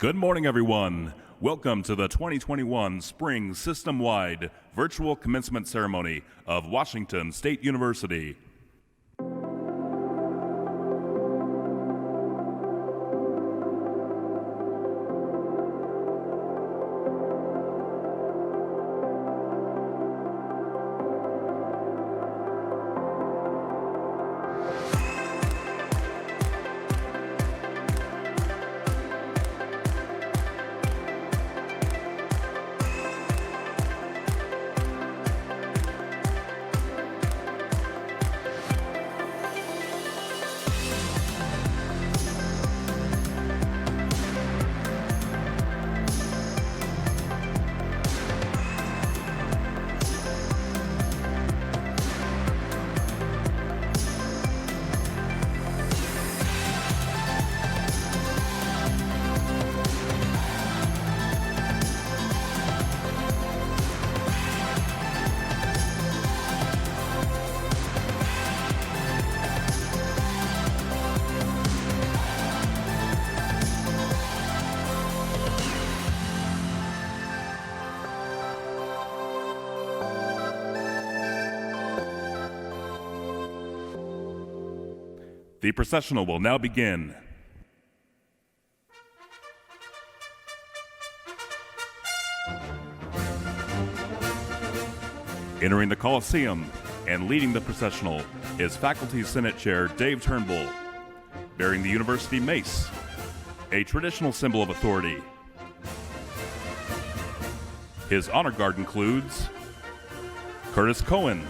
Good morning, everyone. Welcome to the 2021 Spring System-Wide Virtual Commencement Ceremony of Washington State University. The processional will now begin. Entering the Coliseum and leading the processional is Faculty Senate Chair Dave Turnbull, bearing the university mace, a traditional symbol of authority. His honor guard includes Curtis Cohen,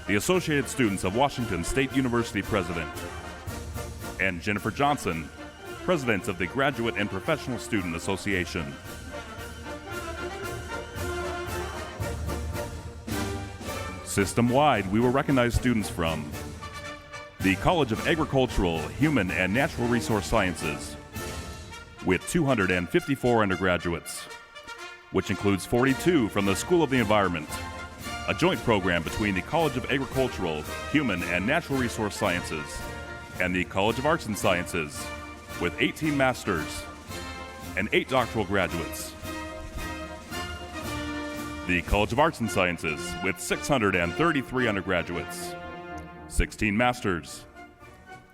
the Associated Students of Washington State University President, and Jennifer Johnson, President of the Graduate and Professional Student Association. System-wide, we will recognize students from the College of Agricultural, Human, and Natural Resource Sciences, with 254 undergraduates, which includes 42 from the School of the Environment, a joint program between the College of Agricultural, Human, and Natural Resource Sciences and the College of Arts and Sciences, with 18 masters and 8 doctoral graduates. The College of Arts and Sciences, with 633 undergraduates, 16 masters,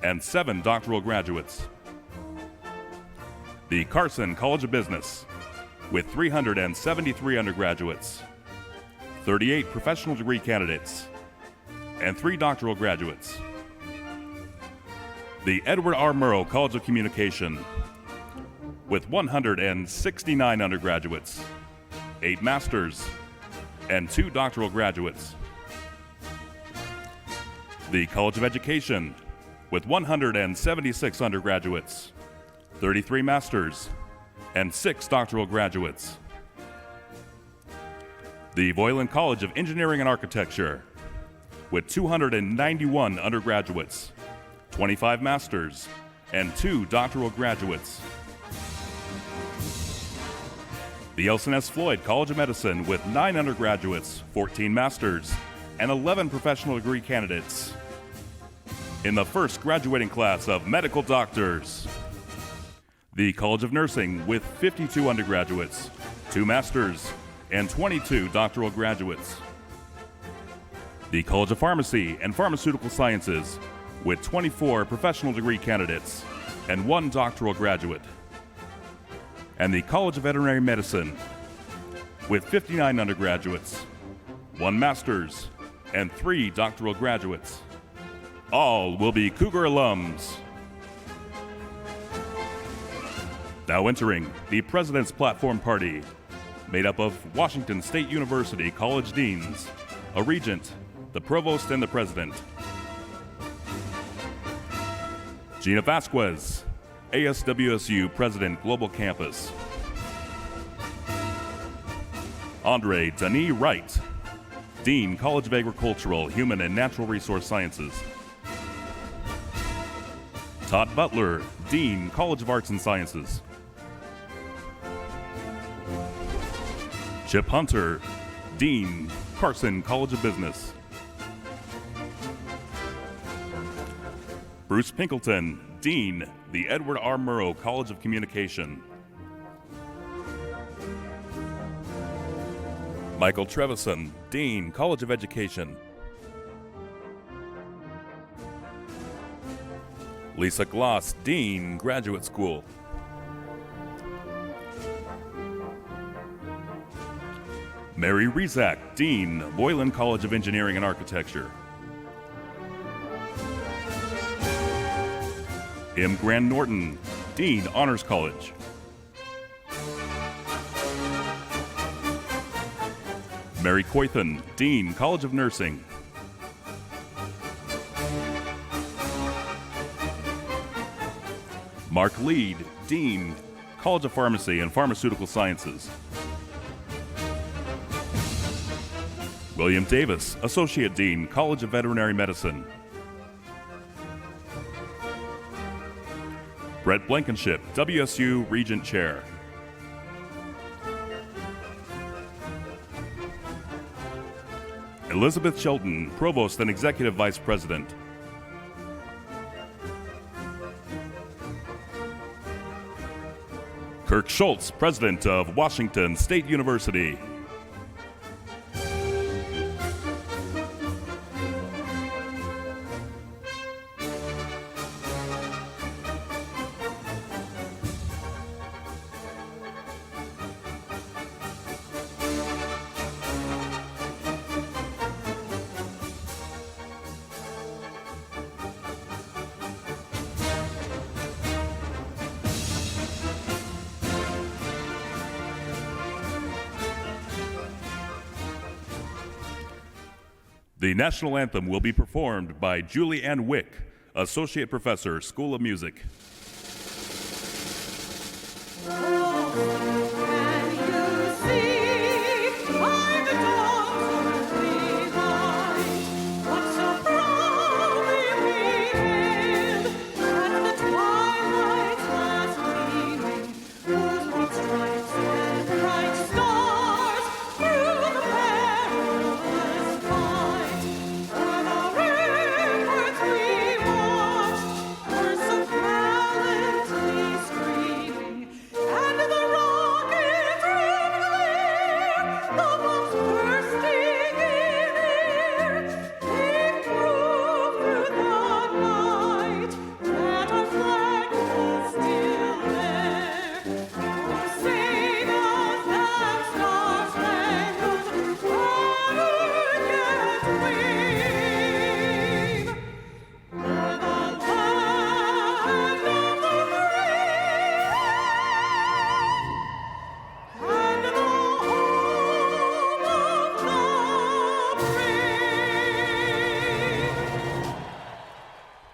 and 7 doctoral graduates. The Carson College of Business, with 373 undergraduates, 38 professional degree candidates, and 3 doctoral graduates. The Edward R. Murrow College of Communication, with 169 undergraduates, 8 masters, and 2 doctoral graduates. The College of Education, with 176 undergraduates, 33 masters, and 6 doctoral graduates. The Voiland College of Engineering and Architecture, with 291 undergraduates, 25 masters, and 2 doctoral graduates. The Elson S. Floyd College of Medicine, with 9 undergraduates, 14 masters, and 11 professional degree candidates. In the first graduating class of medical doctors. The College of Nursing, with 52 undergraduates, 2 masters, and 22 doctoral graduates. The College of Pharmacy and Pharmaceutical Sciences, with 24 professional degree candidates and 1 doctoral graduate. And the College of Veterinary Medicine, with 59 undergraduates, 1 master's, and 3 doctoral graduates. All will be Cougar alums. Now entering the President's Platform Party, made up of Washington State University College Deans, a Regent, the Provost, and the President. Gina Vasquez, ASWSU President Global Campus. Andre Denis Wright, Dean, College of Agricultural, Human, and Natural Resource Sciences. Todd Butler, Dean, College of Arts and Sciences. Chip Hunter, Dean, Carson College of Business. Bruce Pinkleton, Dean, the Edward R. Murrow College of Communication. Michael Trevison, Dean, College of Education. Lisa Gloss, Dean, Graduate School. Mary Rezak, Dean, Boylan College of Engineering and Architecture. M. Grant Norton, Dean, Honors College. Mary Coythan, Dean, College of Nursing. Mark Lead, Dean, College of Pharmacy and Pharmaceutical Sciences. William Davis, Associate Dean, College of Veterinary Medicine. Brett Blankenship, WSU Regent Chair. Elizabeth Shelton, Provost and Executive Vice President. Kirk Schultz, President of Washington State University. The national anthem will be performed by Julie Ann Wick, Associate Professor, School of Music.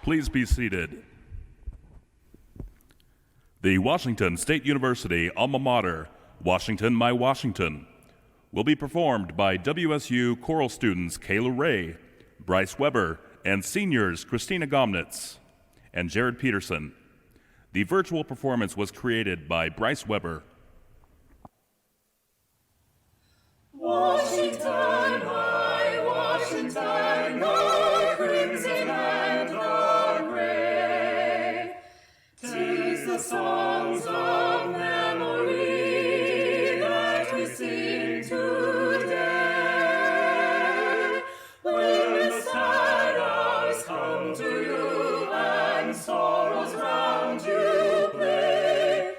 Please be seated. The Washington State University alma mater, Washington, My Washington, will be performed by WSU choral students Kayla Ray, Bryce Weber, and seniors Christina Gomnitz and Jared Peterson. The virtual performance was created by Bryce Weber. Washington, my Washington, the crimson and the gray, 'tis the songs of memory that we sing today. When the sad hours come to you and sorrows round you play,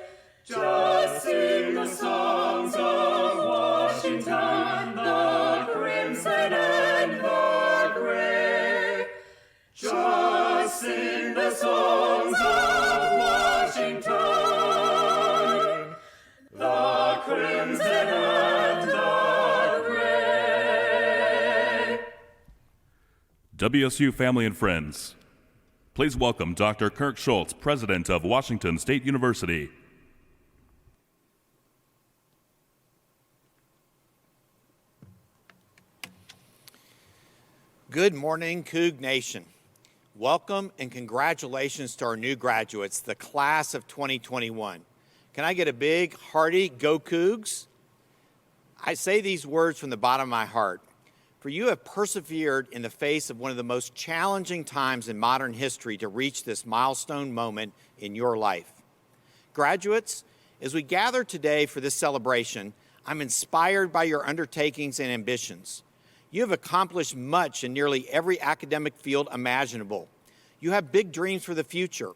just sing the songs of Washington, the crimson and the gray. Just sing the songs of Washington, the crimson and the gray. WSU family and friends, please welcome Dr. Kirk Schultz, President of Washington State University. Good morning, Coug Nation. Welcome and congratulations to our new graduates, the class of 2021. Can I get a big, hearty Go Cougs? I say these words from the bottom of my heart, for you have persevered in the face of one of the most challenging times in modern history to reach this milestone moment in your life. Graduates, as we gather today for this celebration, I'm inspired by your undertakings and ambitions. You have accomplished much in nearly every academic field imaginable. You have big dreams for the future.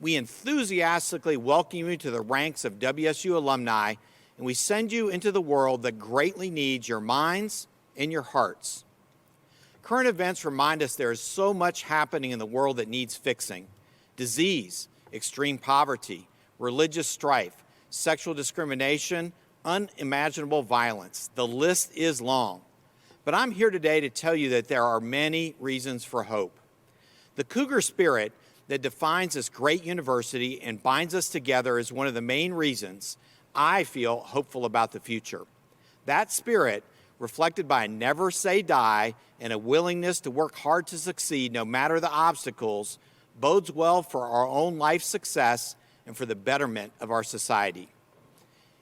We enthusiastically welcome you to the ranks of WSU alumni, and we send you into the world that greatly needs your minds and your hearts. Current events remind us there is so much happening in the world that needs fixing. Disease, extreme poverty, religious strife, sexual discrimination, unimaginable violence. The list is long. But I'm here today to tell you that there are many reasons for hope. The Cougar spirit that defines this great university and binds us together is one of the main reasons I feel hopeful about the future. That spirit, reflected by a never say die and a willingness to work hard to succeed no matter the obstacles, bodes well for our own life success and for the betterment of our society.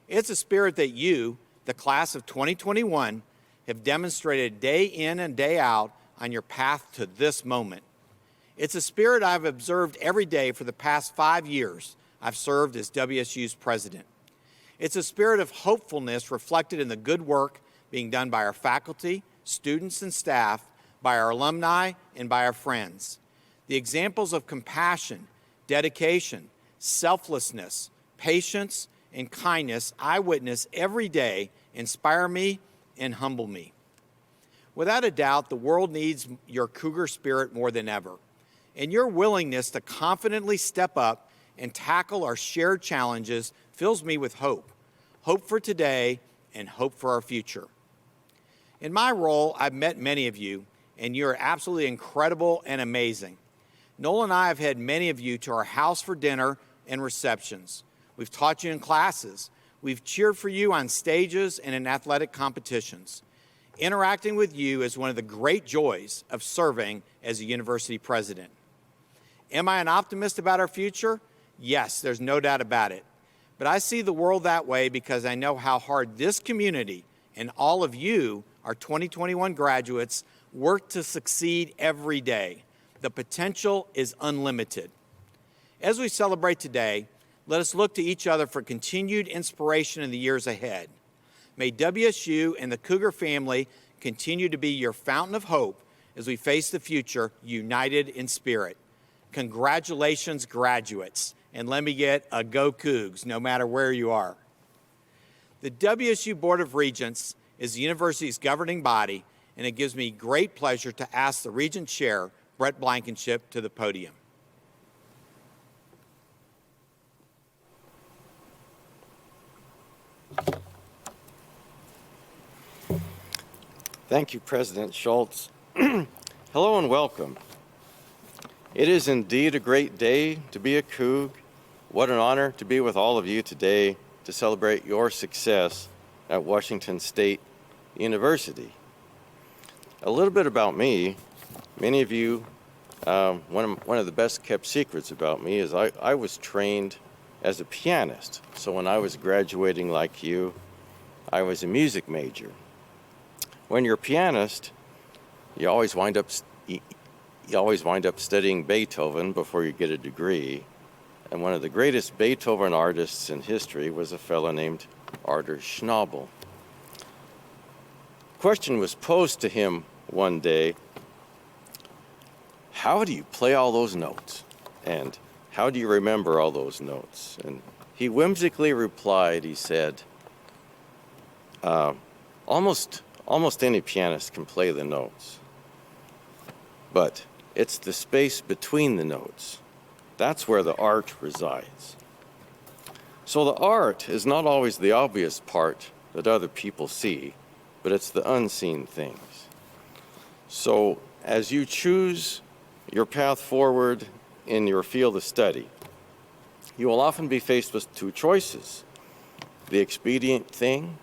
It's a spirit that you, the class of 2021, have demonstrated day in and day out on your path to this moment. It's a spirit I've observed every day for the past 5 years I've served as WSU's president. It's a spirit of hopefulness reflected in the good work being done by our faculty, students, and staff, by our alumni, and by our friends. The examples of compassion, dedication, selflessness, patience, and kindness I witness every day inspire me and humble me. Without a doubt, the world needs your Cougar spirit more than ever, and your willingness to confidently step up and tackle our shared challenges fills me with hope. Hope for today and hope for our future. In my role, I've met many of you, and you're absolutely incredible and amazing. Noel and I have had many of you to our house for dinner and receptions. We've taught you in classes. We've cheered for you on stages and in athletic competitions. Interacting with you is one of the great joys of serving as a university president. Am I an optimist about our future? Yes, there's no doubt about it. But I see the world that way because I know how hard this community and all of you, our 2021 graduates, work to succeed every day. The potential is unlimited. As we celebrate today, let us look to each other for continued inspiration in the years ahead. May WSU and the Cougar family continue to be your fountain of hope as we face the future united in spirit. Congratulations, graduates, and let me get a Go Cougs, no matter where you are. The WSU Board of Regents is the university's governing body, and it gives me great pleasure to ask the Regent Chair, Brett Blankenship, to the podium. Thank you, President Schultz. Hello and welcome. It is indeed a great day to be a Coug. What an honor to be with all of you today to celebrate your success at Washington State University. A little bit about me. Many of you, one of the best kept secrets about me is I was trained as a pianist. So when I was graduating like you, I was a music major. When you're a pianist, you always wind up studying Beethoven before you get a degree. And one of the greatest Beethoven artists in history was a fellow named Arthur Schnabel. The question was posed to him one day, how do you play all those notes? And how do you remember all those notes? And he whimsically replied, he said, almost any pianist can play the notes, but it's the space between the notes. That's where the art resides. So the art is not always the obvious part that other people see, but it's the unseen things. So as you choose your path forward in your field of study, you will often be faced with two choices: the expedient thing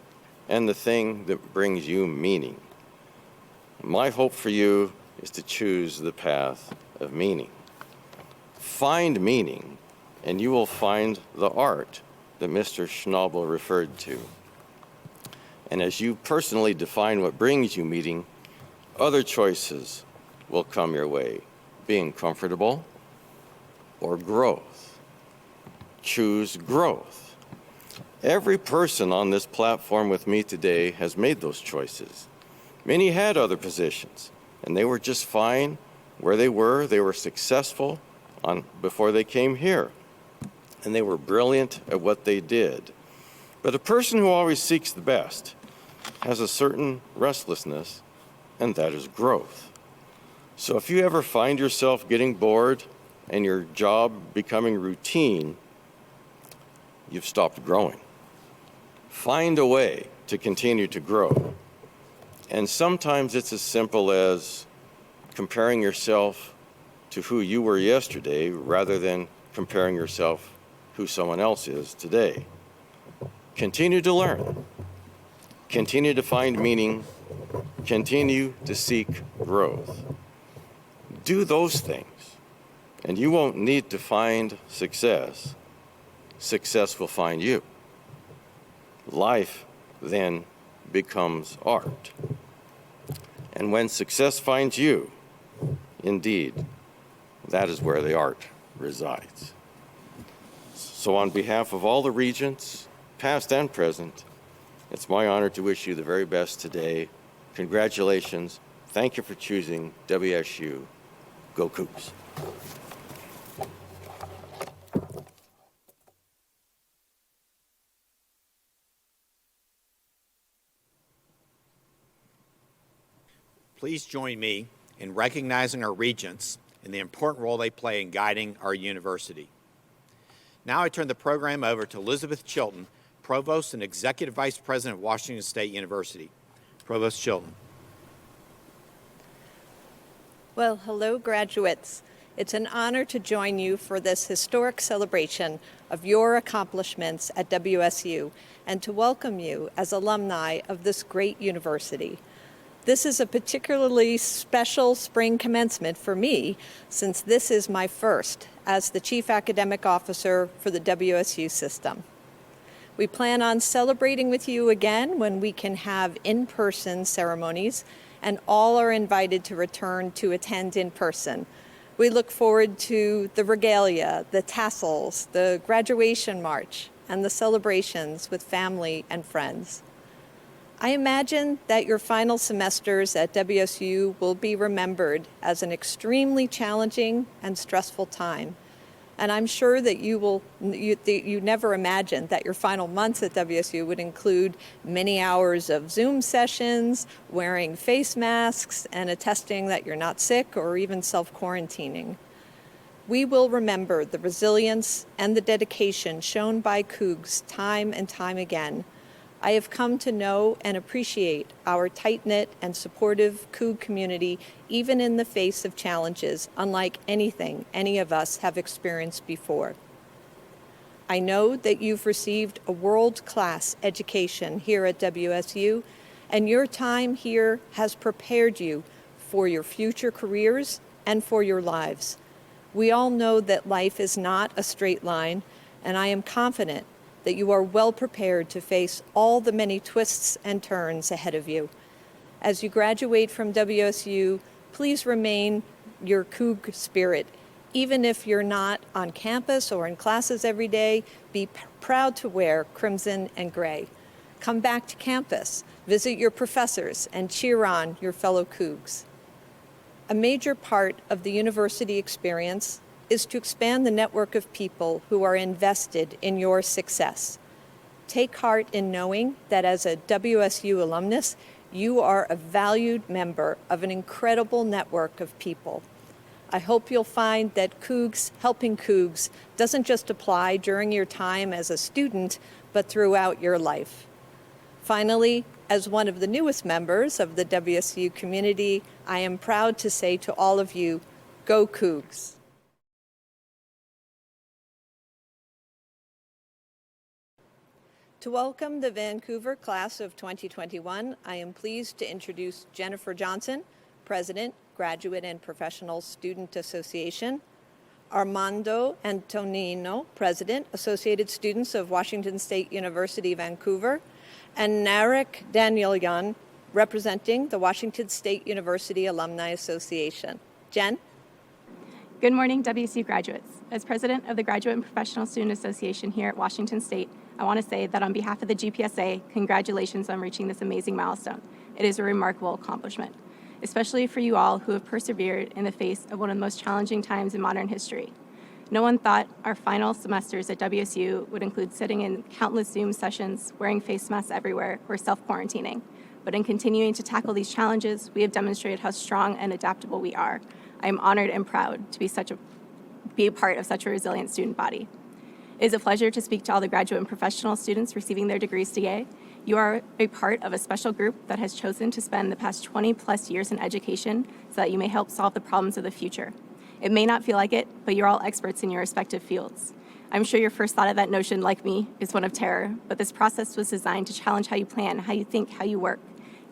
and the thing that brings you meaning. My hope for you is to choose the path of meaning. Find meaning, and you will find the art that Mr. Schnabel referred to. And as you personally define what brings you meaning, other choices will come your way: being comfortable or growth. Choose growth. Every person on this platform with me today has made those choices. Many had other positions, and they were just fine where they were. They were successful before they came here, and they were brilliant at what they did. But a person who always seeks the best has a certain restlessness, and that is growth. So if you ever find yourself getting bored and your job becoming routine, you've stopped growing. Find a way to continue to grow. And sometimes it's as simple as comparing yourself to who you were yesterday rather than comparing yourself who someone else is today. Continue to learn. Continue to find meaning. Continue to seek growth. Do those things, and you won't need to find success. Success will find you. Life then becomes art. And when success finds you, indeed, that is where the art resides. So on behalf of all the regents, past and present, it's my honor to wish you the very best today. Congratulations. Thank you for choosing WSU. Go Cougs. Please join me in recognizing our regents and the important role they play in guiding our university. Now I turn the program over to Elizabeth Chilton, Provost and Executive Vice President of Washington State University. Provost Chilton. Well, hello, graduates. It's an honor to join you for this historic celebration of your accomplishments at WSU and to welcome you as alumni of this great university. This is a particularly special spring commencement for me, since this is my first as the Chief Academic Officer for the WSU system. We plan on celebrating with you again when we can have in-person ceremonies, and all are invited to return to attend in person. We look forward to the regalia, the tassels, the graduation march, and the celebrations with family and friends. I imagine that your final semesters at WSU will be remembered as an extremely challenging and stressful time. And I'm sure that you never imagined that your final months at WSU would include many hours of Zoom sessions, wearing face masks, and attesting that you're not sick or even self-quarantining. We will remember the resilience and the dedication shown by Cougs time and time again. I have come to know and appreciate our tight-knit and supportive Coug community, even in the face of challenges unlike anything any of us have experienced before. I know that you've received a world-class education here at WSU, and your time here has prepared you for your future careers and for your lives. We all know that life is not a straight line, and I am confident that you are well prepared to face all the many twists and turns ahead of you. As you graduate from WSU, please remain your Coug spirit. Even if you're not on campus or in classes every day, be proud to wear crimson and gray. Come back to campus, visit your professors, and cheer on your fellow Cougs. A major part of the university experience is to expand the network of people who are invested in your success. Take heart in knowing that as a WSU alumnus, you are a valued member of an incredible network of people. I hope you'll find that Cougs helping Cougs doesn't just apply during your time as a student, but throughout your life. Finally, as one of the newest members of the WSU community, I am proud to say to all of you, go Cougs. To welcome the Vancouver class of 2021, I am pleased to introduce Jennifer Johnson, President, Graduate and Professional Student Association, Armando Antonino, President, Associated Students of Washington State University, Vancouver, and Narek Danielyan, representing the Washington State University Alumni Association. Jen? Good morning, WSU graduates. As president of the Graduate and Professional Student Association here at Washington State, I want to say that on behalf of the GPSA, congratulations on reaching this amazing milestone. It is a remarkable accomplishment, especially for you all who have persevered in the face of one of the most challenging times in modern history. No one thought our final semesters at WSU would include sitting in countless Zoom sessions, wearing face masks everywhere, or self-quarantining. But in continuing to tackle these challenges, we have demonstrated how strong and adaptable we are. I am honored and proud to be a part of such a resilient student body. It is a pleasure to speak to all the graduate and professional students receiving their degrees today. You are a part of a special group that has chosen to spend the past 20 plus years in education so that you may help solve the problems of the future. It may not feel like it, but you're all experts in your respective fields. I'm sure your first thought of that notion, like me, is one of terror, but this process was designed to challenge how you plan, how you think, how you work.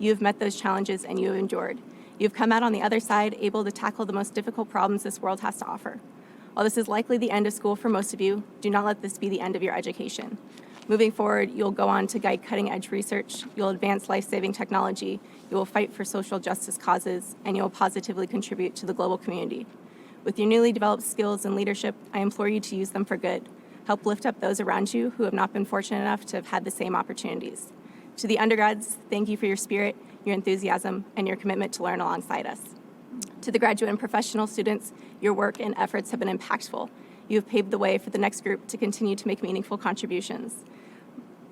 You have met those challenges and you have endured. You have come out on the other side able to tackle the most difficult problems this world has to offer. While this is likely the end of school for most of you, do not let this be the end of your education. Moving forward, you'll go on to guide cutting-edge research, you'll advance life-saving technology, you will fight for social justice causes, and you will positively contribute to the global community. With your newly developed skills and leadership, I implore you to use them for good. Help lift up those around you who have not been fortunate enough to have had the same opportunities. To the undergrads, thank you for your spirit, your enthusiasm, and your commitment to learn alongside us. To the graduate and professional students, your work and efforts have been impactful. You have paved the way for the next group to continue to make meaningful contributions.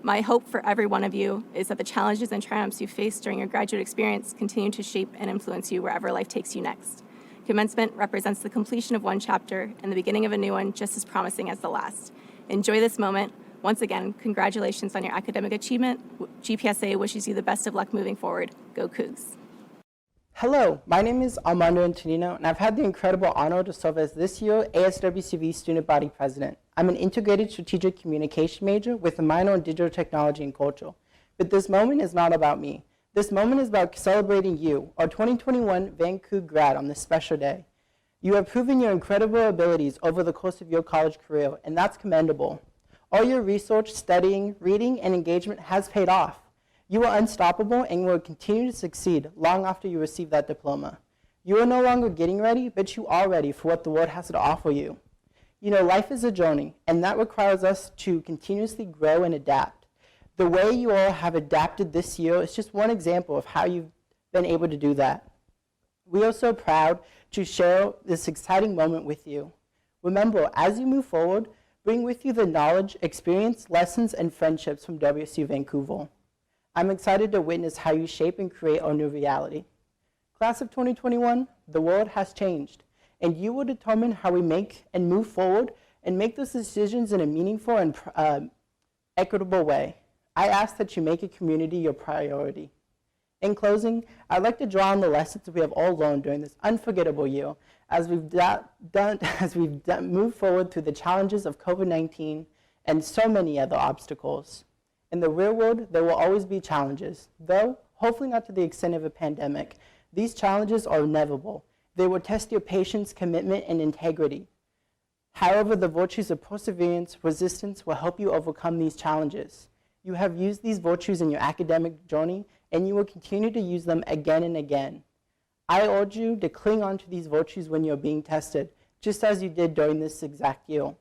My hope for every one of you is that the challenges and triumphs you faced during your graduate experience continue to shape and influence you wherever life takes you next. Commencement represents the completion of one chapter and the beginning of a new one just as promising as the last. Enjoy this moment. Once again, congratulations on your academic achievement. GPSA wishes you the best of luck moving forward. Go Cougs. Hello, my name is Armando Antonino, and I've had the incredible honor to serve as this year's ASWCV Student Body President. I'm an integrated strategic communication major with a minor in digital technology and culture. But this moment is not about me. This moment is about celebrating you, our 2021 VanCougs grad, on this special day. You have proven your incredible abilities over the course of your college career, and that's commendable. All your research, studying, reading, and engagement has paid off. You are unstoppable and will continue to succeed long after you receive that diploma. You are no longer getting ready, but you are ready for what the world has to offer you. You know, life is a journey, and that requires us to continuously grow and adapt. The way you all have adapted this year is just one example of how you've been able to do that. We are so proud to share this exciting moment with you. Remember, as you move forward, bring with you the knowledge, experience, lessons, and friendships from WSU Vancouver. I'm excited to witness how you shape and create our new reality. Class of 2021, the world has changed, and you will determine how we make and move forward and make those decisions in a meaningful and equitable way. I ask that you make a community your priority. In closing, I'd like to draw on the lessons we have all learned during this unforgettable year as we've moved forward through the challenges of COVID-19 and so many other obstacles. In the real world, there will always be challenges, though hopefully not to the extent of a pandemic. These challenges are inevitable. They will test your patience, commitment, and integrity. However, the virtues of perseverance, resistance will help you overcome these challenges. You have used these virtues in your academic journey, and you will continue to use them again and again. I urge you to cling on to these virtues when you're being tested, just as you did during this exact year.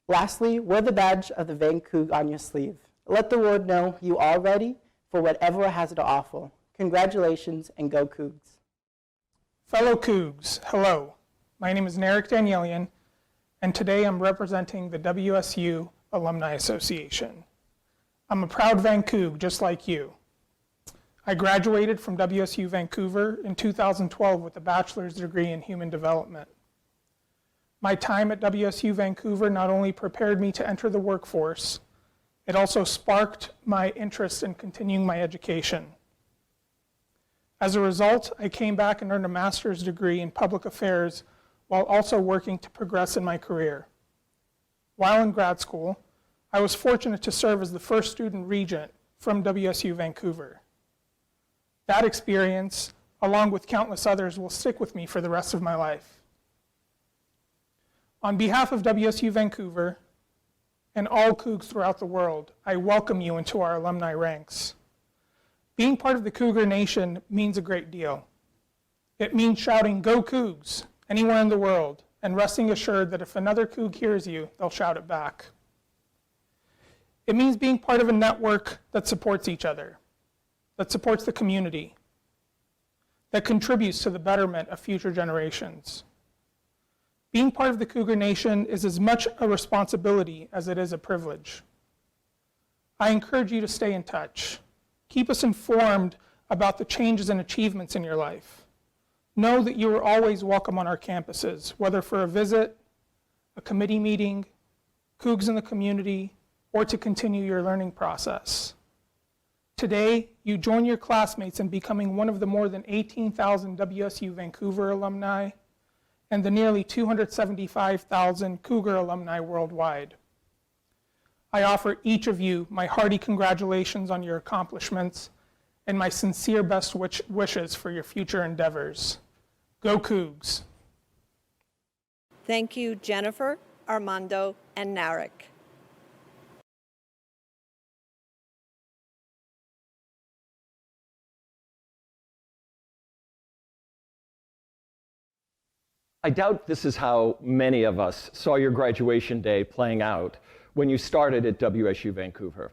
Lastly, wear the badge of the VanCougs on your sleeve. Let the world know you are ready for whatever it has to offer. Congratulations, and go Cougs. Fellow Cougs, hello. My name is Narek Danielian, and today I'm representing the WSU Alumni Association. I'm a proud VanCoug, just like you. I graduated from WSU Vancouver in 2012 with a bachelor's degree in human development. My time at WSU Vancouver not only prepared me to enter the workforce, it also sparked my interest in continuing my education. As a result, I came back and earned a master's degree in public affairs while also working to progress in my career. While in grad school, I was fortunate to serve as the first student regent from WSU Vancouver. That experience, along with countless others, will stick with me for the rest of my life. On behalf of WSU Vancouver and all Cougs throughout the world, I welcome you into our alumni ranks. Being part of the Cougar Nation means a great deal. It means shouting, "Go Cougs," anywhere in the world, and resting assured that if another Coug hears you, they'll shout it back. It means being part of a network that supports each other, that supports the community, that contributes to the betterment of future generations. Being part of the Cougar Nation is as much a responsibility as it is a privilege. I encourage you to stay in touch. Keep us informed about the changes and achievements in your life. Know that you are always welcome on our campuses, whether for a visit, a committee meeting, Cougs in the community, or to continue your learning process. Today, you join your classmates in becoming one of the more than 18,000 WSU Vancouver alumni and the nearly 275,000 Cougar alumni worldwide. I offer each of you my hearty congratulations on your accomplishments and my sincere best wishes for your future endeavors. Go Cougs! Thank you, Jennifer, Armando, and Narek. I doubt this is how many of us saw your graduation day playing out when you started at WSU Vancouver.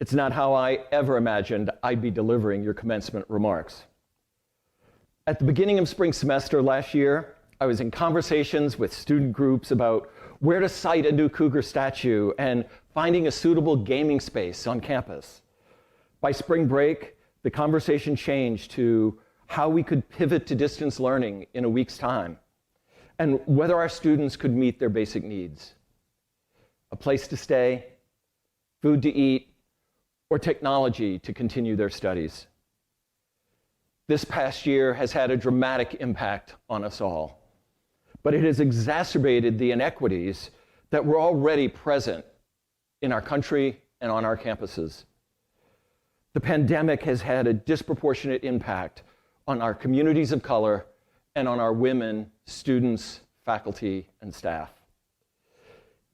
It's not how I ever imagined I'd be delivering your commencement remarks. At the beginning of spring semester last year, I was in conversations with student groups about where to site a new Cougar statue and finding a suitable gaming space on campus. By spring break, the conversation changed to how we could pivot to distance learning in a week's time, and whether our students could meet their basic needs. A place to stay, food to eat, or technology to continue their studies. This past year has had a dramatic impact on us all, but it has exacerbated the inequities that were already present in our country and on our campuses. The pandemic has had a disproportionate impact on our communities of color and on our women, students, faculty, and staff.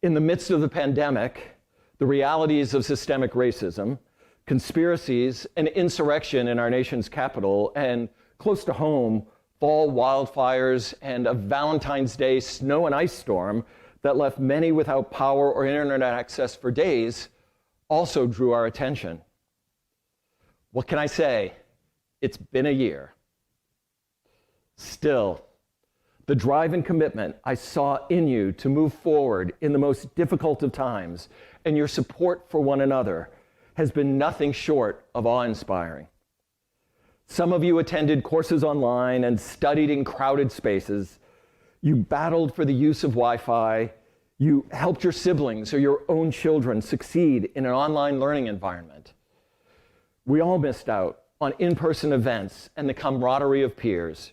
In the midst of the pandemic, the realities of systemic racism, conspiracies, and insurrection in our nation's capital, and close to home, fall wildfires and a Valentine's Day snow and ice storm that left many without power or internet access for days, also drew our attention. What can I say? It's been a year. Still, the drive and commitment I saw in you to move forward in the most difficult of times and your support for one another has been nothing short of awe-inspiring. Some of you attended courses online and studied in crowded spaces. You battled for the use of Wi-Fi. You helped your siblings or your own children succeed in an online learning environment. We all missed out on in-person events and the camaraderie of peers.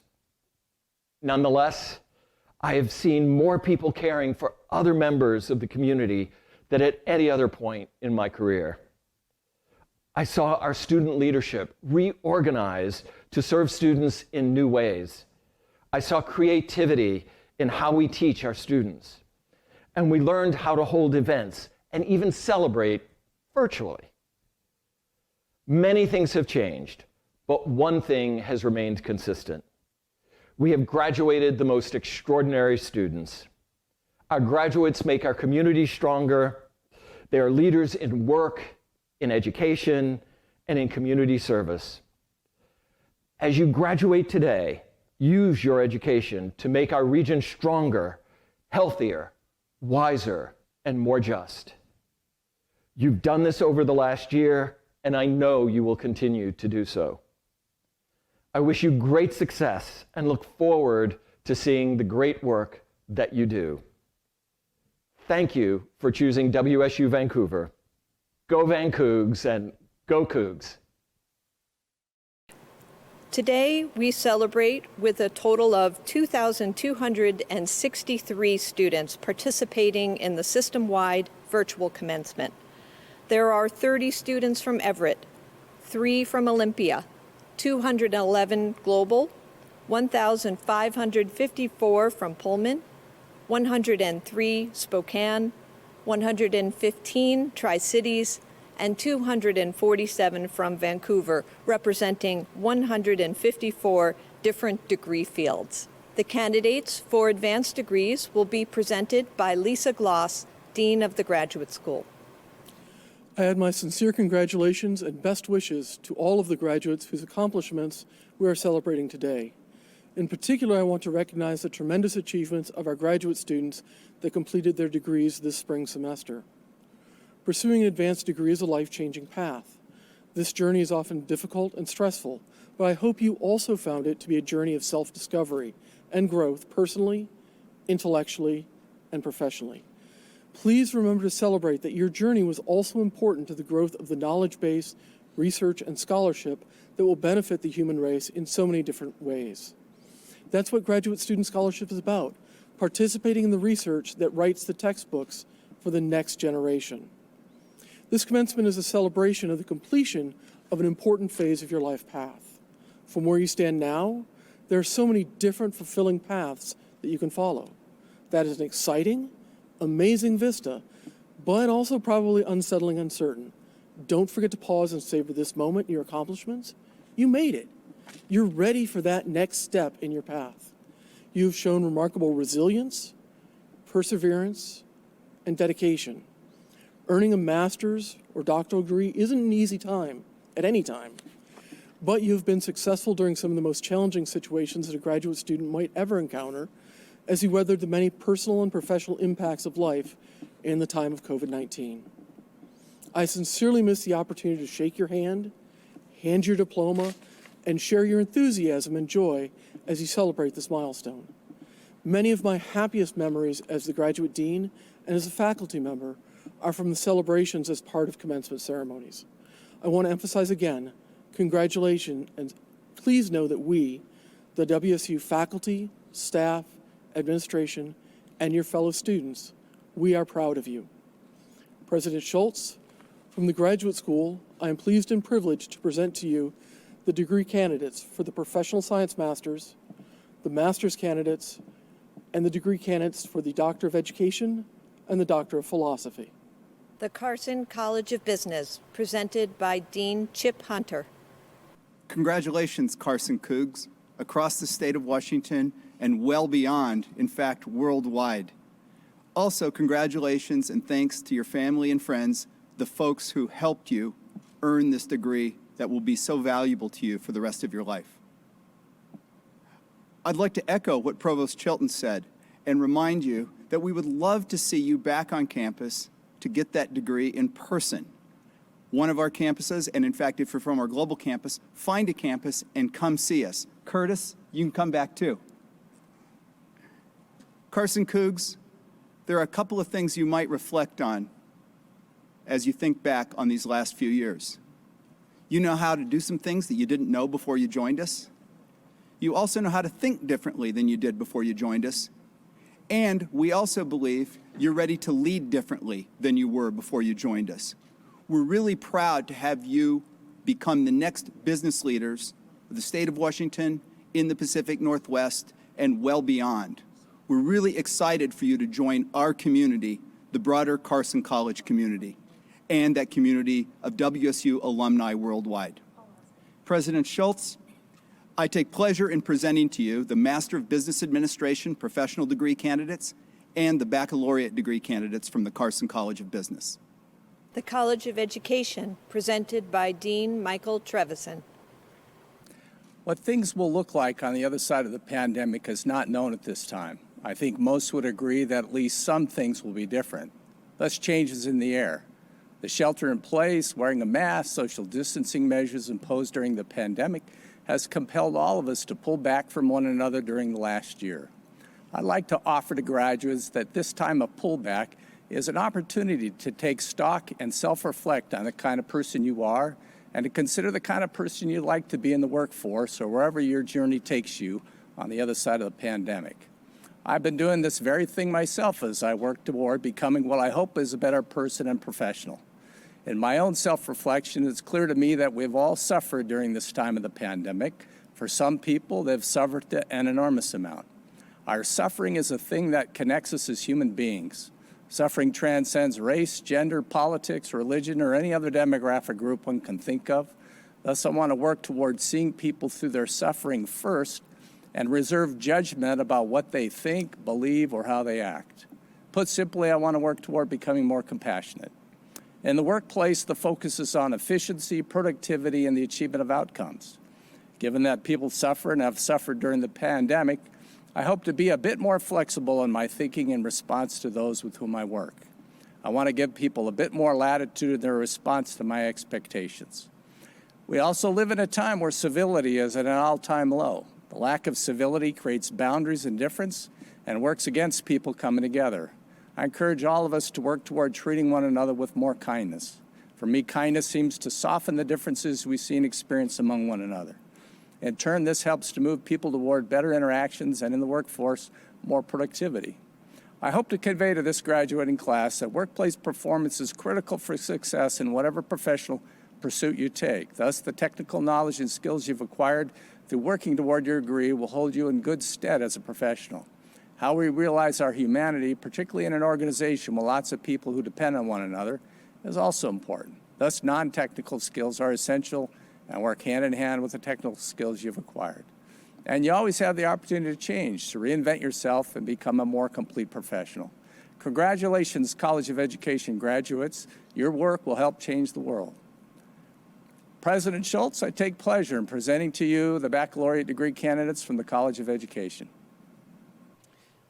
Nonetheless, I have seen more people caring for other members of the community than at any other point in my career. I saw our student leadership reorganize to serve students in new ways. I saw creativity in how we teach our students. And we learned how to hold events and even celebrate virtually. Many things have changed, but one thing has remained consistent. We have graduated the most extraordinary students. Our graduates make our community stronger. They are leaders in work, in education, and in community service. As you graduate today, use your education to make our region stronger, healthier, wiser, and more just. You've done this over the last year, and I know you will continue to do so. I wish you great success and look forward to seeing the great work that you do. Thank you for choosing WSU Vancouver. Go VanCougs and go Cougs. Today, we celebrate with a total of 2,263 students participating in the system-wide virtual commencement. There are 30 students from Everett, 3 from Olympia, 211 Global, 1,554 from Pullman, 103 Spokane, 115 Tri-Cities, and 247 from Vancouver, representing 154 different degree fields. The candidates for advanced degrees will be presented by Lisa Gloss, Dean of the Graduate School. I add my sincere congratulations and best wishes to all of the graduates whose accomplishments we are celebrating today. In particular, I want to recognize the tremendous achievements of our graduate students that completed their degrees this spring semester. Pursuing an advanced degree is a life-changing path. This journey is often difficult and stressful, but I hope you also found it to be a journey of self-discovery and growth personally, intellectually, and professionally. Please remember to celebrate that your journey was also important to the growth of the knowledge base, research, and scholarship that will benefit the human race in so many different ways. That's what Graduate Student Scholarship is about, participating in the research that writes the textbooks for the next generation. This commencement is a celebration of the completion of an important phase of your life path. From where you stand now, there are so many different fulfilling paths that you can follow. That is an exciting, amazing vista, but also probably unsettling, uncertain. Don't forget to pause and savor this moment, your accomplishments. You made it. You're ready for that next step in your path. You have shown remarkable resilience, perseverance, and dedication. Earning a master's or doctoral degree isn't an easy time, at any time, but you've been successful during some of the most challenging situations that a graduate student might ever encounter as you weathered the many personal and professional impacts of life in the time of COVID-19. I sincerely miss the opportunity to shake your hand your diploma, and share your enthusiasm and joy as you celebrate this milestone. Many of my happiest memories as the graduate dean and as a faculty member are from the celebrations as part of commencement ceremonies. I want to emphasize again, congratulations, and please know that we, the WSU faculty, staff, administration, and your fellow students, we are proud of you. President Schultz, from the Graduate School, I am pleased and privileged to present to you the degree candidates for the Professional Science Masters, the Master's candidates, and the degree candidates for the Doctor of Education and the Doctor of Philosophy. The Carson College of Business, presented by Dean Chip Hunter. Congratulations, Carson Cougs, across the state of Washington and well beyond, in fact, worldwide. Also, congratulations and thanks to your family and friends, the folks who helped you earn this degree that will be so valuable to you for the rest of your life. I'd like to echo what Provost Chilton said and remind you that we would love to see you back on campus to get that degree in person. One of our campuses, and in fact, if you're from our global campus, find a campus and come see us. Curtis, you can come back too. Carson Cougs, there are a couple of things you might reflect on as you think back on these last few years. You know how to do some things that you didn't know before you joined us. You also know how to think differently than you did before you joined us. And we also believe you're ready to lead differently than you were before you joined us. We're really proud to have you become the next business leaders of the state of Washington, in the Pacific Northwest, and well beyond. We're really excited for you to join our community, the broader Carson College community, and that community of WSU alumni worldwide. President Schultz, I take pleasure in presenting to you the Master of Business Administration professional degree candidates and the baccalaureate degree candidates from the Carson College of Business. The College of Education, presented by Dean Michael Trevison. What things will look like on the other side of the pandemic is not known at this time. I think most would agree that at least some things will be different. Less changes in the air. The shelter in place, wearing a mask, social distancing measures imposed during the pandemic has compelled all of us to pull back from one another during the last year. I'd like to offer to graduates that this time of pullback is an opportunity to take stock and self-reflect on the kind of person you are and to consider the kind of person you'd like to be in the workforce or wherever your journey takes you on the other side of the pandemic. I've been doing this very thing myself as I work toward becoming what I hope is a better person and professional. In my own self-reflection, it's clear to me that we've all suffered during this time of the pandemic. For some people, they've suffered an enormous amount. Our suffering is a thing that connects us as human beings. Suffering transcends race, gender, politics, religion, or any other demographic group one can think of. Thus, I want to work towards seeing people through their suffering first and reserve judgment about what they think, believe, or how they act. Put simply, I want to work toward becoming more compassionate. In the workplace, the focus is on efficiency, productivity, and the achievement of outcomes. Given that people suffer and have suffered during the pandemic, I hope to be a bit more flexible in my thinking in response to those with whom I work. I want to give people a bit more latitude in their response to my expectations. We also live in a time where civility is at an all-time low. The lack of civility creates boundaries and difference and works against people coming together. I encourage all of us to work toward treating one another with more kindness. For me, kindness seems to soften the differences we see and experience among one another. In turn, this helps to move people toward better interactions and, in the workforce, more productivity. I hope to convey to this graduating class that workplace performance is critical for success in whatever professional pursuit you take. Thus, the technical knowledge and skills you've acquired through working toward your degree will hold you in good stead as a professional. How we realize our humanity, particularly in an organization with lots of people who depend on one another, is also important. Thus, non-technical skills are essential and work hand in hand with the technical skills you've acquired. And you always have the opportunity to change, to reinvent yourself and become a more complete professional. Congratulations, College of Education graduates. Your work will help change the world. President Schultz, I take pleasure in presenting to you the baccalaureate degree candidates from the College of Education.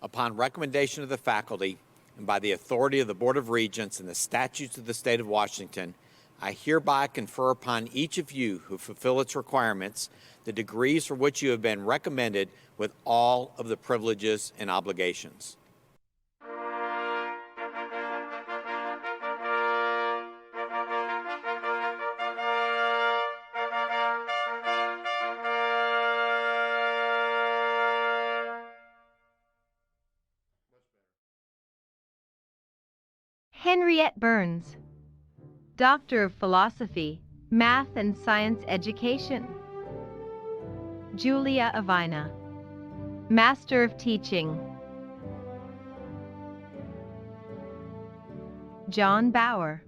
Upon recommendation of the faculty and by the authority of the Board of Regents and the statutes of the state of Washington, I hereby confer upon each of you who fulfill its requirements the degrees for which you have been recommended with all of the privileges and obligations. Henriette Burns, Doctor of Philosophy, Math and Science Education. Julia Avina, Master of Teaching. John Bauer,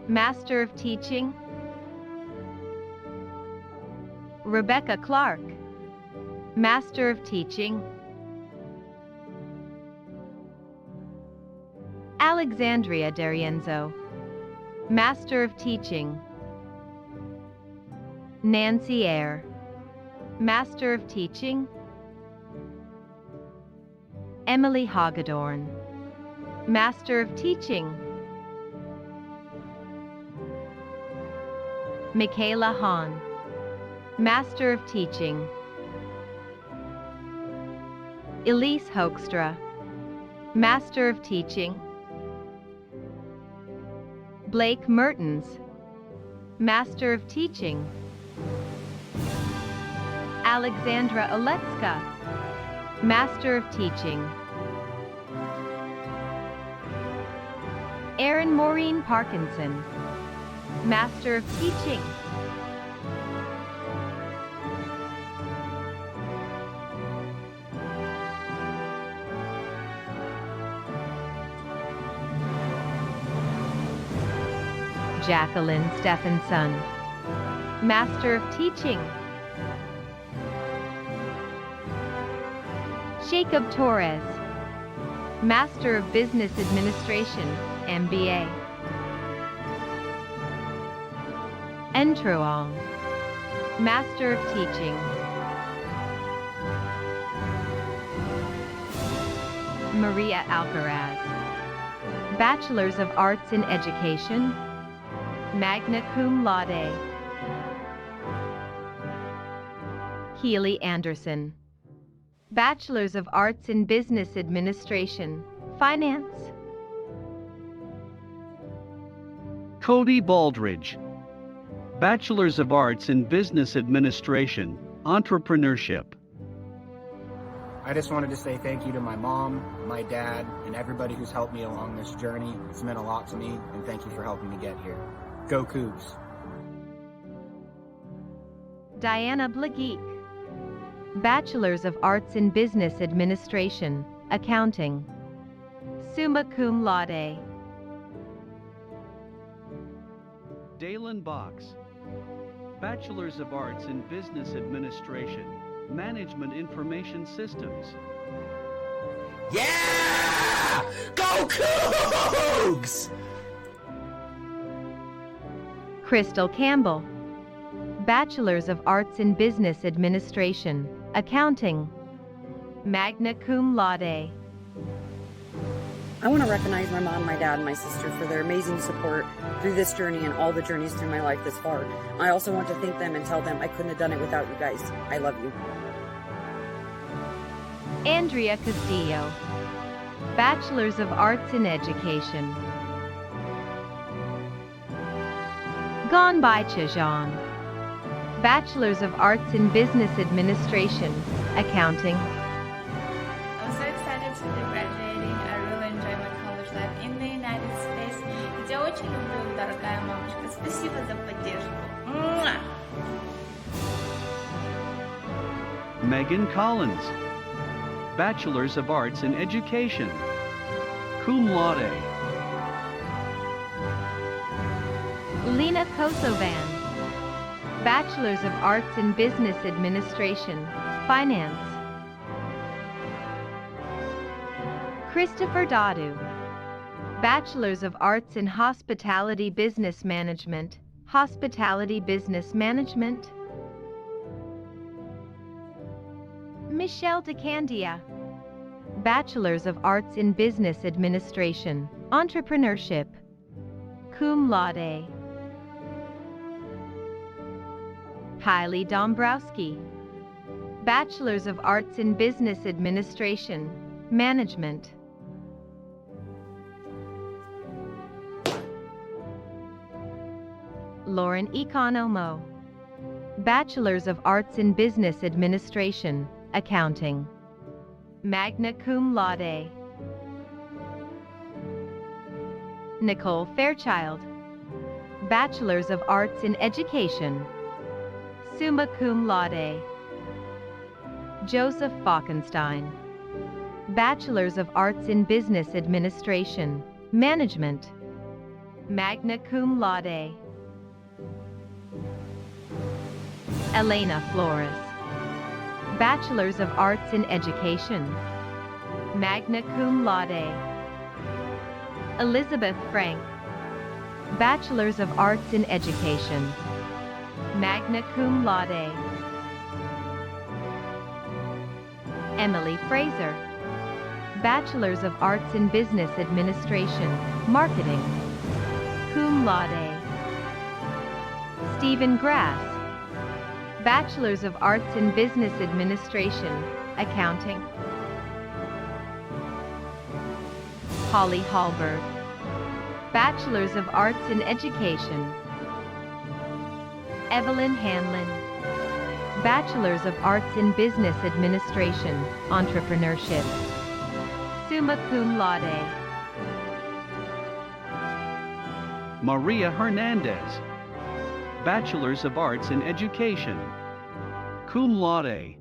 Master of Teaching. Rebecca Clark, Master of Teaching. Alexandria D'Arienzo, Master of Teaching. Nancy Eyre, Master of Teaching. Emily Hagedorn, Master of Teaching. Michaela Hahn, Master of Teaching. Elise Hoekstra, Master of Teaching. Blake Mertens, Master of Teaching. Alexandra Oletska, Master of Teaching. Erin Maureen Parkinson, Master of Teaching. Jacqueline Stephenson, Master of Teaching. Jacob Torres, Master of Business Administration, MBA. Entruong, Master of Teaching. Maria Alcaraz, Bachelor's of Arts in Education, magna cum laude. Healy Anderson, Bachelor's of Arts in Business Administration, Finance. Cody Baldridge, Bachelor's of Arts in Business Administration, Entrepreneurship. I just wanted to say thank you to my mom, my dad, and everybody who's helped me along this journey. It's meant a lot to me, and thank you for helping me get here. Go Cougs! Diana Blageek, Bachelor's of Arts in Business Administration, Accounting, summa cum laude. Dalen Box, Bachelor's of Arts in Business Administration, Management Information Systems. Yeah! Go Cougs! Crystal Campbell, Bachelor's of Arts in Business Administration, Accounting, magna cum laude. I want to recognize my mom, my dad, and my sister for their amazing support through this journey and all the journeys through my life this far. I also want to thank them and tell them I couldn't have done it without you guys. I love you. Andrea Castillo, Bachelor's of Arts in Education. Gon Chajan, Bachelor's of Arts in Business Administration, Accounting. I'm so excited to be graduating. I really enjoy my college life in the United States. И тебя очень люблю, дорогая мамочка. Спасибо за поддержку. Муа! Megan Collins, Bachelor's of Arts in Education, cum laude. Lena Kosovan, Bachelor's of Arts in Business Administration, Finance. Christopher Dadu, Bachelor's of Arts in Hospitality Business Management, Hospitality Business Management. Michelle DeCandia, Bachelor's of Arts in Business Administration, Entrepreneurship, cum laude. Kylie Dombrowski, Bachelor's of Arts in Business Administration, Management. Lauren Economo, Bachelor's of Arts in Business Administration, Accounting, magna cum laude. Nicole Fairchild, Bachelor's of Arts in Education, summa cum laude. Joseph Falkenstein, Bachelor's of Arts in Business Administration, Management, magna cum laude. Elena Flores, Bachelor's of Arts in Education, magna cum laude. Elizabeth Frank, Bachelor's of Arts in Education, magna cum laude. Emily Fraser, Bachelor's of Arts in Business Administration, Marketing, cum laude. Stephen Grass, Bachelor's of Arts in Business Administration, Accounting. Holly Hallberg, Bachelor's of Arts in Education. Evelyn Hanlon, Bachelor's of Arts in Business Administration, Entrepreneurship, summa cum laude. Maria Hernandez, Bachelor's of Arts in Education, cum laude.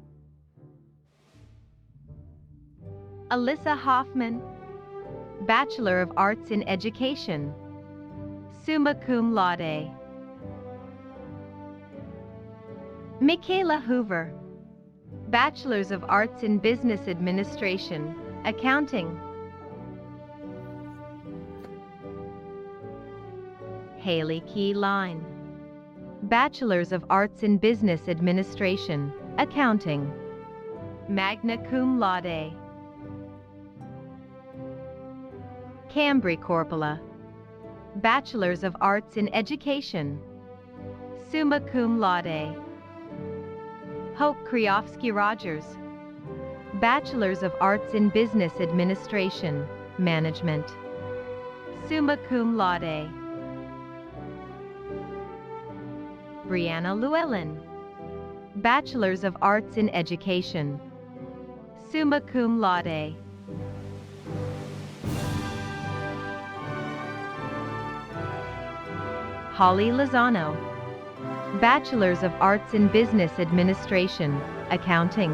Alyssa Hoffman, Bachelor of Arts in Education, summa cum laude. Michaela Hoover, Bachelor's of Arts in Business Administration, Accounting. Haley Key Line, Bachelor's of Arts in Business Administration, Accounting, magna cum laude. Cambry Corpola, Bachelor's of Arts in Education, summa cum laude. Hope Kriofsky-Rogers, Bachelor's of Arts in Business Administration, Management, summa cum laude. Brianna Llewellyn, Bachelor's of Arts in Education, summa cum laude. Holly Lozano, Bachelor's of Arts in Business Administration, Accounting,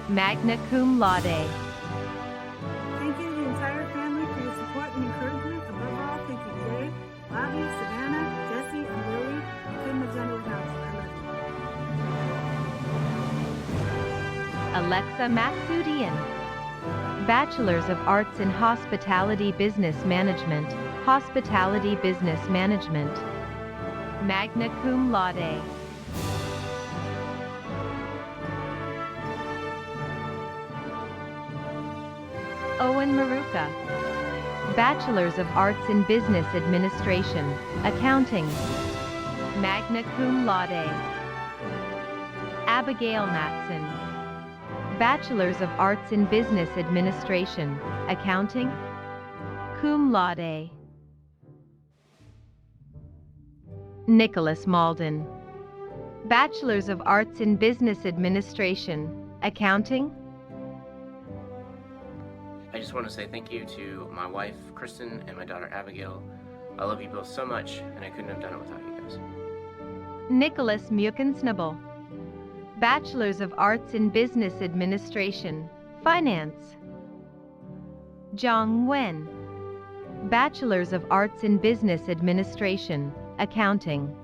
magna cum laude. Thank you to the entire family for your support and encouragement. Above all, thank you Jay, Bobby, Savannah, Jesse, and Lily. I couldn't have done it without you. I love you. Alexa Maksudian, Bachelor's of Arts in Hospitality Business Management, Hospitality Business Management. magna cum laude. Owen Maruka, Bachelor's of Arts in Business Administration, Accounting, magna cum laude. Abigail Matson, Bachelor's of Arts in Business Administration, Accounting, cum laude. Nicholas Malden, Bachelor's of Arts in Business Administration, Accounting. I just want to say thank you to my wife, Kristen, and my daughter, Abigail. I love you both so much, and I couldn't have done it without you guys. Nicholas Mukensnibble, Bachelor's of Arts in Business Administration, Finance. Zhang Wen, Bachelor's of Arts in Business Administration, Accounting,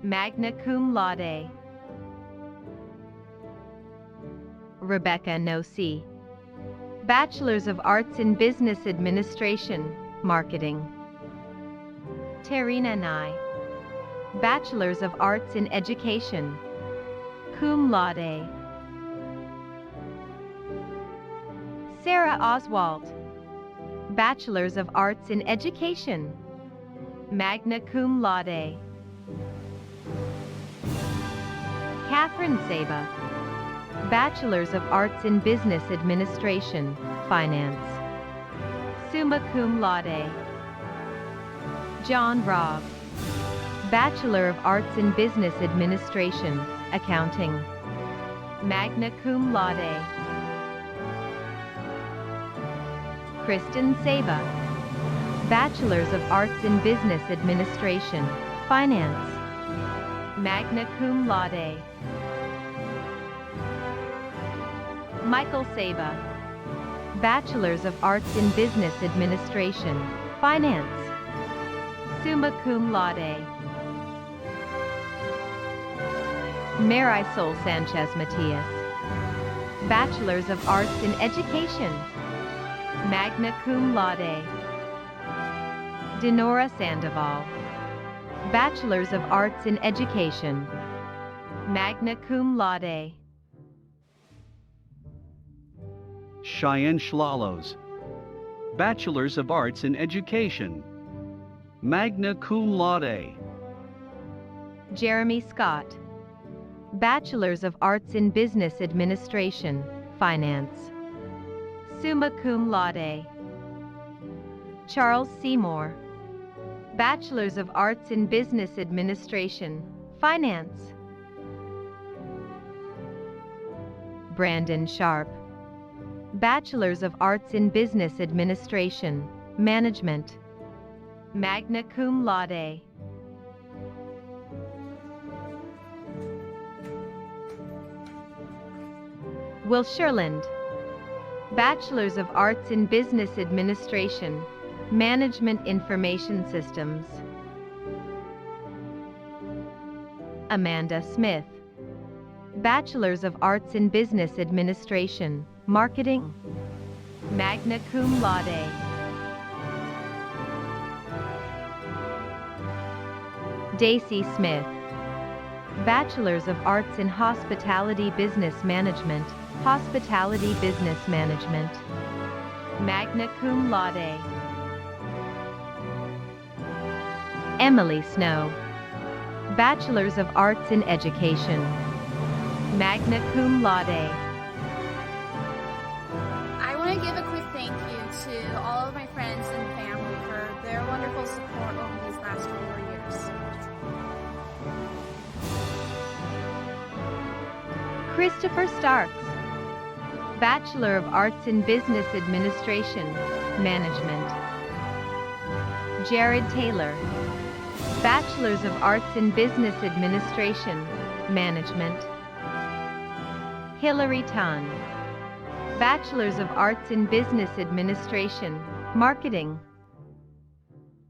magna cum laude. Rebecca Nosi, Bachelor's of Arts in Business Administration, Marketing. Terina Nai, Bachelor's of Arts in Education, cum laude. Sarah Oswald, Bachelor's of Arts in Education, magna cum laude. Catherine Saba, Bachelor's of Arts in Business Administration, Finance, summa cum laude. John Robb, Bachelor of Arts in Business Administration, Accounting, magna cum laude. Kristen Saba, Bachelor's of Arts in Business Administration, Finance, magna cum laude. Michael Saba, Bachelor's of Arts in Business Administration, Finance, summa cum laude. Marisol Sanchez Matias, Bachelor's of Arts in Education, magna cum laude. Denora Sandoval, Bachelor's of Arts in Education, magna cum laude. Cheyenne Schlalos, Bachelor's of Arts in Education, magna cum laude. Jeremy Scott, Bachelor's of Arts in Business Administration, Finance, summa cum laude. Charles Seymour, Bachelor's of Arts in Business Administration, Finance. Brandon Sharp, Bachelor's of Arts in Business Administration, Management, magna cum laude. Will Sherland, Bachelor's of Arts in Business Administration, Management Information Systems. Amanda Smith, Bachelor's of Arts in Business Administration, Marketing, magna cum laude. Daisy Smith, Bachelor's of Arts in Hospitality Business Management, Hospitality Business Management, magna cum laude. Emily Snow, Bachelor's of Arts in Education, magna cum laude. I want to give a quick thank you to all of my friends and family for their wonderful support over these last 4 years. Christopher Starks, Bachelor of Arts in Business Administration, Management. Jared Taylor, Bachelor's of Arts in Business Administration, Management. Hillary Tan, Bachelor's of Arts in Business Administration, Marketing.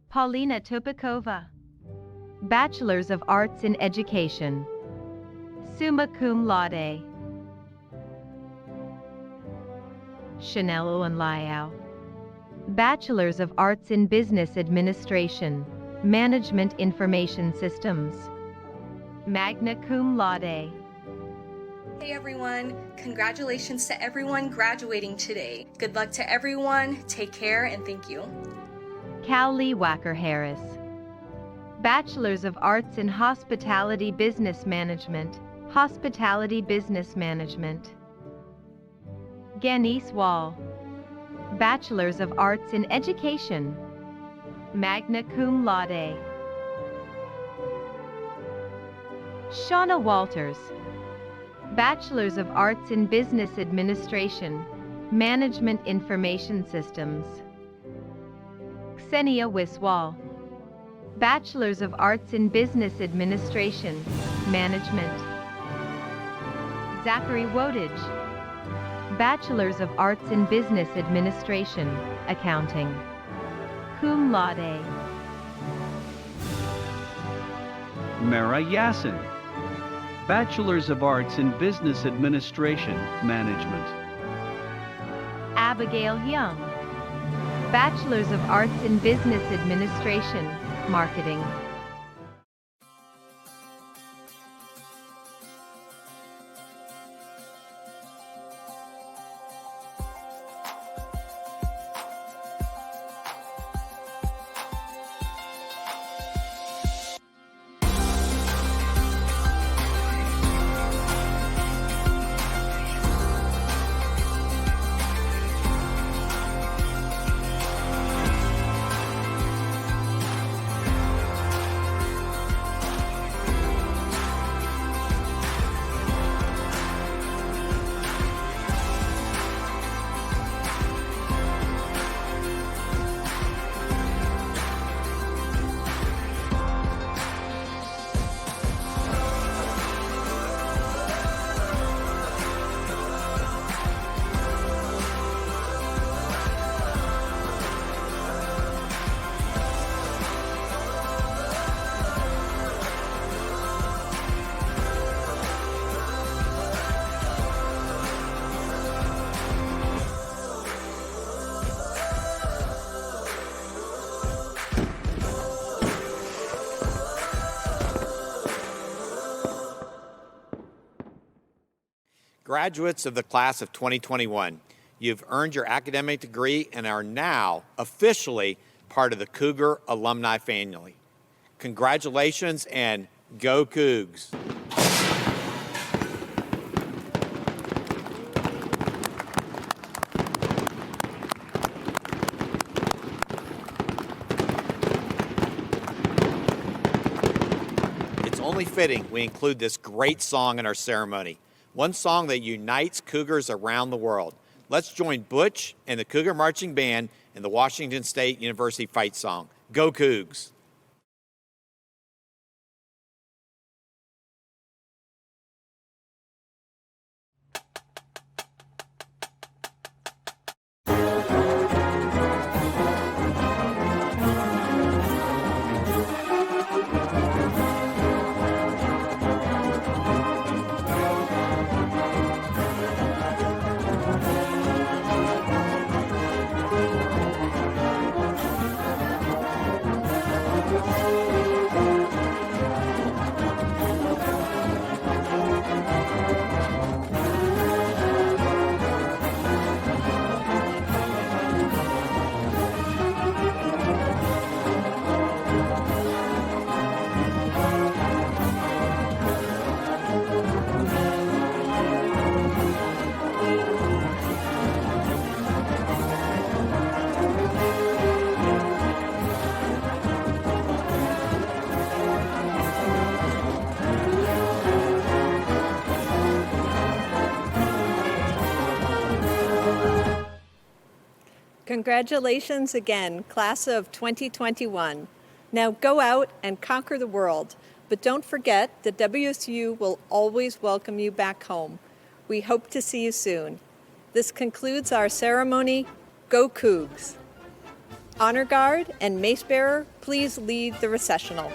Paulina Topikova, Bachelor's of Arts in Education, summa cum laude. Chanel Owen Liao, Bachelor's of Arts in Business Administration, Management Information Systems. Magna cum laude. Hey everyone, congratulations to everyone graduating today. Good luck to everyone, take care, and thank you. Cowley Wacker Harris. Bachelors of Arts in Hospitality Business Management. Hospitality Business Management. Ganese Wall. Bachelors of Arts in Education. Magna cum laude. Shauna Walters. Bachelors of Arts in Business Administration. Management Information Systems. Ksenia Wiswal. Bachelors of Arts in Business Administration. Management. Zachary Wodage. Bachelors of Arts in Business Administration. Accounting. Cum laude. Mara Yassin. Bachelors of Arts in Business Administration, Management. Abigail Young. Bachelors of Arts in Business Administration, Marketing. Graduates of the class of 2021, you've earned your academic degree and are now officially part of the Cougar alumni family. Congratulations and go Cougs! It's only fitting we include this great song in our ceremony. One song that unites Cougars around the world. Let's join Butch and the Cougar Marching Band in the Washington State University fight song. Go Cougs! Congratulations again, class of 2021. Now go out and conquer the world, but don't forget that WSU will always welcome you back home. We hope to see you soon. This concludes our ceremony. Go Cougs! Honor Guard and Mace Bearer, please lead the recessional.